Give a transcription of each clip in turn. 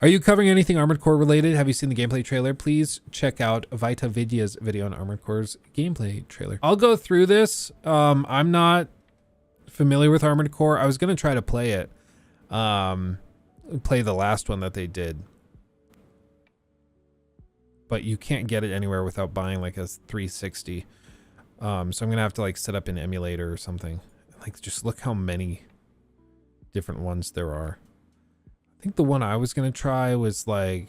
Are you covering anything Armored Core related? Have you seen the gameplay trailer? Please check out Vita Vidya's video on Armored Core's gameplay trailer. I'll go through this. I'm not familiar with Armored Core. I was going to try to play it. Play the last one that they did. But you can't get it anywhere without buying like a 360. So I'm going to have to like set up an emulator or something. Like just look how many different ones there are. I think the one I was going to try was like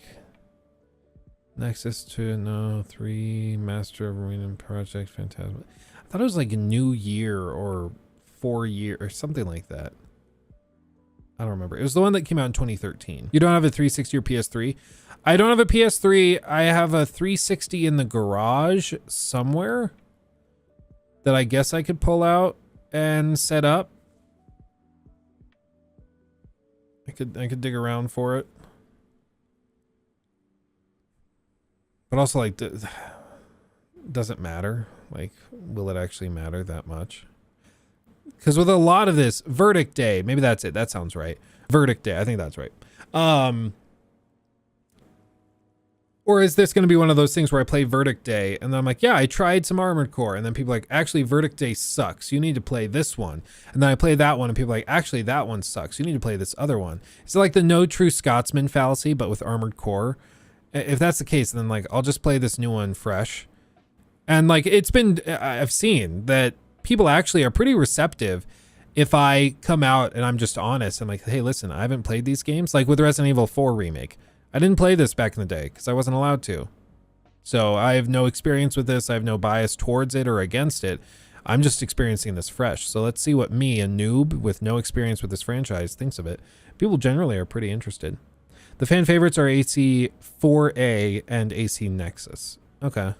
Nexus 3, Master of Arena Project, Phantasm. I thought it was like a New Year or 4 year or something like that. I don't remember. It was the one that came out in 2013. You don't have a 360 or PS3? I don't have a PS3. I have a 360 in the garage somewhere that I guess I could pull out and set up. I could dig around for it. But also like doesn't matter. Like, will it actually matter that much? Because with a lot of this, Verdict Day, maybe that's it. That sounds right. Verdict Day, I think that's right. Or is this going to be one of those things where I play Verdict Day and then I'm like, yeah, I tried some Armored Core. And then people are like, actually, Verdict Day sucks. You need to play this one. And then I play that one and people are like, actually, that one sucks. You need to play this other one. It's like the no true Scotsman fallacy, but with Armored Core. If that's the case, then like, I'll just play this new one fresh. And like, I've seen that people actually are pretty receptive if I come out and I'm just honest. I'm like, hey, listen, I haven't played these games. Like with Resident Evil 4 remake. I didn't play this back in the day because I wasn't allowed to. So I have no experience with this. I have no bias towards it or against it. I'm just experiencing this fresh. So let's see what me, a noob with no experience with this franchise, thinks of it. People generally are pretty interested. The fan favorites are AC4A and AC Nexus. Okay.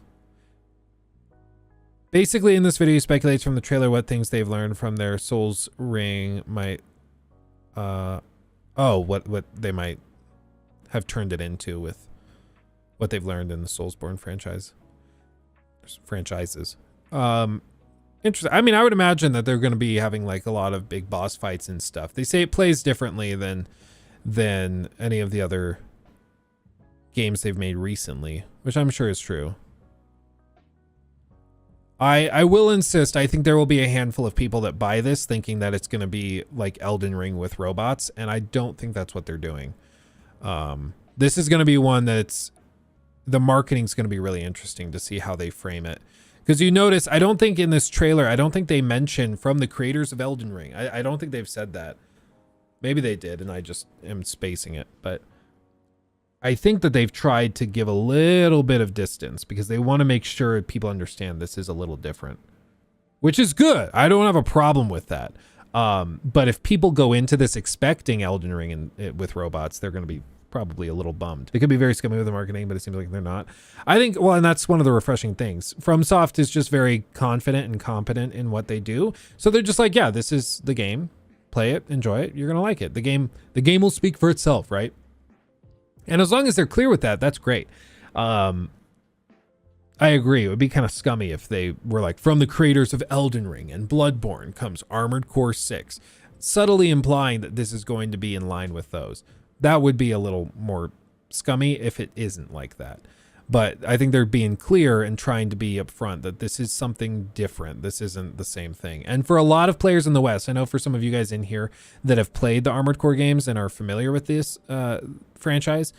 Basically, in this video, he speculates from the trailer what things they've learned from their Souls Ring might... what they might have turned it into with what they've learned in the Soulsborne franchises. Interesting. I mean, I would imagine that they're going to be having like a lot of big boss fights and stuff. They say it plays differently than any of the other games they've made recently, which I'm sure is true. I will insist, I think there will be a handful of people that buy this thinking that it's going to be like Elden Ring with robots, and I don't think that's what they're doing. This is going to be one that's, the marketing's going to be really interesting to see how they frame it. Because you notice, I don't think in this trailer, I don't think they mention from the creators of Elden Ring. I don't think they've said that. Maybe they did, and I just am spacing it. But I think that they've tried to give a little bit of distance because they want to make sure people understand this is a little different. Which is good. I don't have a problem with that. But if people go into this expecting Elden Ring and with robots, they're going to be probably a little bummed. They could be very scummy with the marketing, but it seems like they're not. I think, well, and that's one of the refreshing things. FromSoft is just very confident and competent in what they do. So they're just like, yeah, this is the game. Play it, enjoy it. You're going to like it. The game will speak for itself, right? And as long as they're clear with that, that's great. I agree. It would be kind of scummy if they were like, from the creators of Elden Ring and Bloodborne comes Armored Core 6, subtly implying that this is going to be in line with those. That would be a little more scummy if it isn't like that. But I think they're being clear and trying to be upfront that this is something different. This isn't the same thing. And for a lot of players in the West, I know for some of you guys in here that have played the Armored Core games and are familiar with this franchise,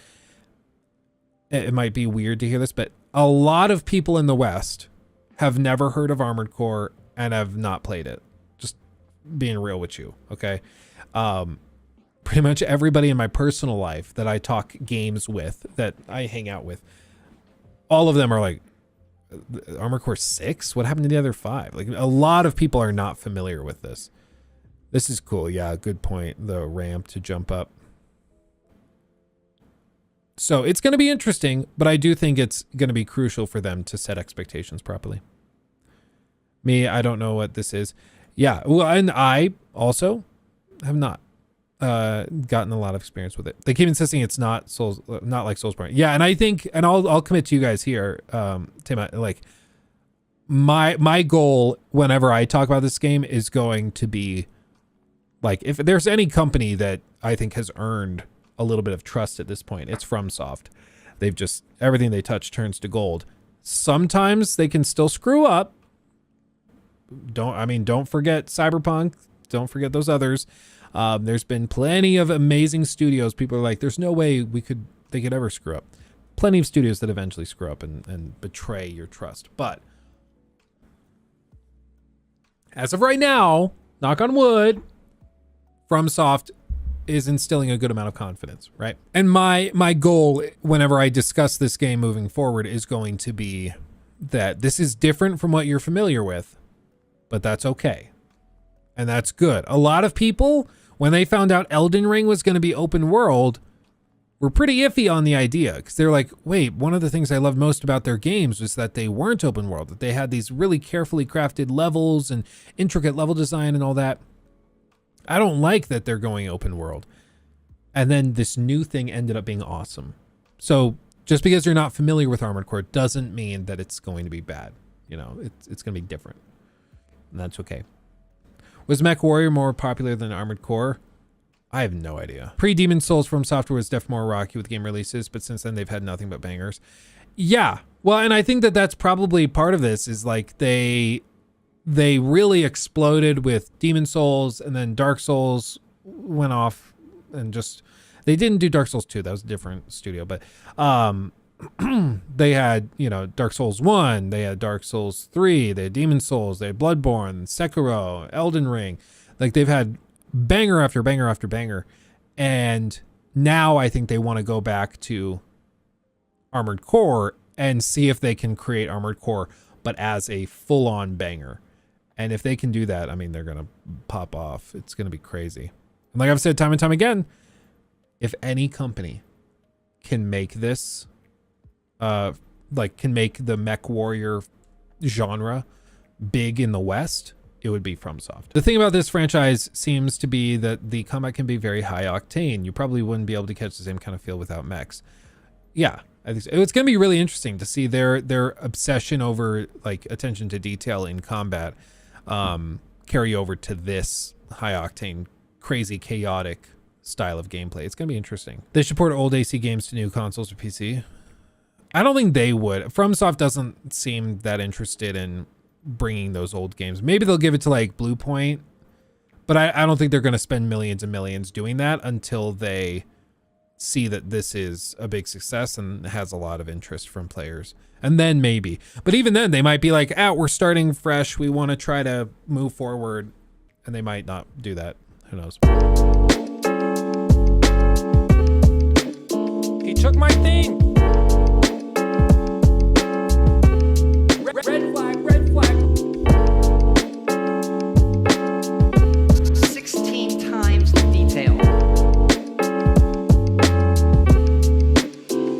it might be weird to hear this, but a lot of people in the West have never heard of Armored Core and have not played it. Just being real with you, okay? Pretty much everybody in my personal life that I talk games with, that I hang out with, all of them are like, Armored Core 6? What happened to the other 5? Like, a lot of people are not familiar with this. This is cool. Yeah, good point. The ramp to jump up. So it's going to be interesting, but I do think it's going to be crucial for them to set expectations properly. Me, I don't know what this is. Yeah, well, and I also have not gotten a lot of experience with it. They keep insisting it's not like Soulsborne. Yeah, and I think, and I'll commit to you guys here, Tim, like my goal whenever I talk about this game is going to be like, if there's any company that I think has earned a little bit of trust at this point. It's FromSoft. They've just, everything they touch turns to gold. Sometimes they can still screw up. Don't forget Cyberpunk. Don't forget those others. There's been plenty of amazing studios. People are like, there's no way they could ever screw up. Plenty of studios that eventually screw up and betray your trust. But as of right now, knock on wood, FromSoft is instilling a good amount of confidence, right? And my goal whenever I discuss this game moving forward is going to be that this is different from what you're familiar with, but that's okay. And that's good. A lot of people, when they found out Elden Ring was going to be open world, were pretty iffy on the idea, because they're like, wait, one of the things I loved most about their games was that they weren't open world, that they had these really carefully crafted levels and intricate level design and all that. I don't like that they're going open world. And then this new thing ended up being awesome. So just because you're not familiar with Armored Core doesn't mean that it's going to be bad. You know, it's going to be different. And that's okay. Was MechWarrior more popular than Armored Core? I have no idea. Pre-Demon Souls from Software was definitely more rocky with game releases, but since then they've had nothing but bangers. Yeah. Well, and I think that that's probably part of this is like they really exploded with Demon Souls, and then Dark Souls went off and just, they didn't do Dark Souls 2. That was a different studio, but they had, Dark Souls 1, they had Dark Souls 3, they had Demon Souls, they had Bloodborne, Sekiro, Elden Ring. Like they've had banger after banger after banger. And now I think they want to go back to Armored Core and see if they can create Armored Core, but as a full-on banger. And if they can do that, I mean, they're going to pop off. It's going to be crazy. And like I've said time and time again, if any company can make this, can make the MechWarrior genre big in the West, it would be FromSoft. The thing about this franchise seems to be that the combat can be very high octane. You probably wouldn't be able to catch the same kind of feel without mechs. Yeah, I think so. It's going to be really interesting to see their obsession over like attention to detail in combat carry over to this high octane, crazy, chaotic style of gameplay. It's going to be interesting. They should port old AC games to new consoles or PC. I don't think they would. FromSoft doesn't seem that interested in bringing those old games. Maybe they'll give it to like Blue Point, but I don't think they're going to spend millions and millions doing that until they see that this is a big success and has a lot of interest from players. And then maybe, but even then they might be like, we're starting fresh. We want to try to move forward, and they might not do that. Who knows? He took my thing.